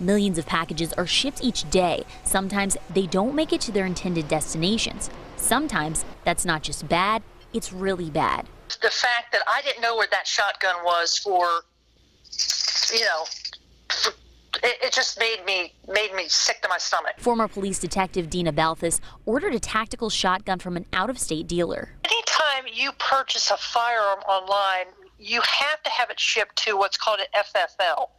Millions of packages are shipped each day. Sometimes they don't make it to their intended destinations. Sometimes that's not just bad, it's really bad. The fact that I didn't know where that shotgun was it just made me sick to my stomach. Former police detective Dina Balthus ordered a tactical shotgun from an out-of-state dealer. Anytime you purchase a firearm online, you have to have it shipped to what's called an FFL,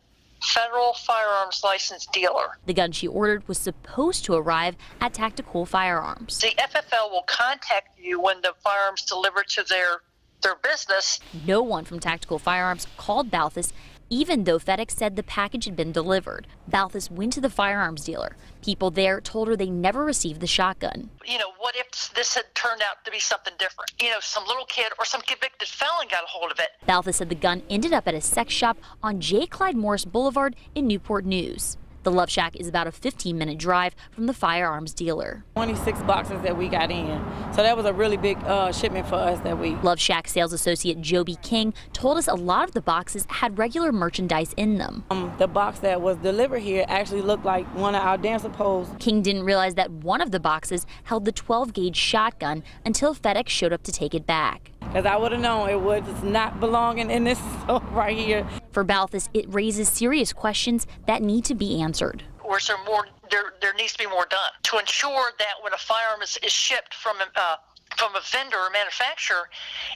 Federal Firearms License Dealer. The gun she ordered was supposed to arrive at Tactical Firearms. The FFL will contact you when the firearms delivered to their business. No one from Tactical Firearms called Balthus, even though FedEx said the package had been delivered. Balthus went to the firearms dealer. People there told her they never received the shotgun. What if this had turned out to be something different? Some little kid or some convicted felon got a hold of it. Balthus said the gun ended up at a sex shop on J. Clyde Morris Boulevard in Newport-News. The Love Shack is about a 15-minute drive from the firearms dealer. 26 boxes that we got in. So that was a really big shipment for us that week. Love Shack sales associate Joby King told us a lot of the boxes had regular merchandise in them. The box that was delivered here actually looked like one of our dancer poles. King didn't realize that one of the boxes held the 12-gauge shotgun until FedEx showed up to take it back. Because I would have known it was not belonging in this store right here. For Balthus, it raises serious questions that need to be answered. Or is there more? There needs to be more done to ensure that when a firearm is shipped from a vendor or manufacturer,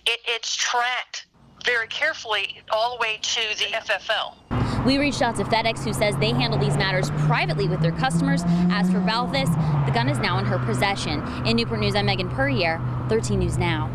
it's tracked very carefully all the way to the FFL. We reached out to FedEx, who says they handle these matters privately with their customers. As for Balthus, the gun is now in her possession. In Newport News, I'm Megan Purrier, 13 News Now.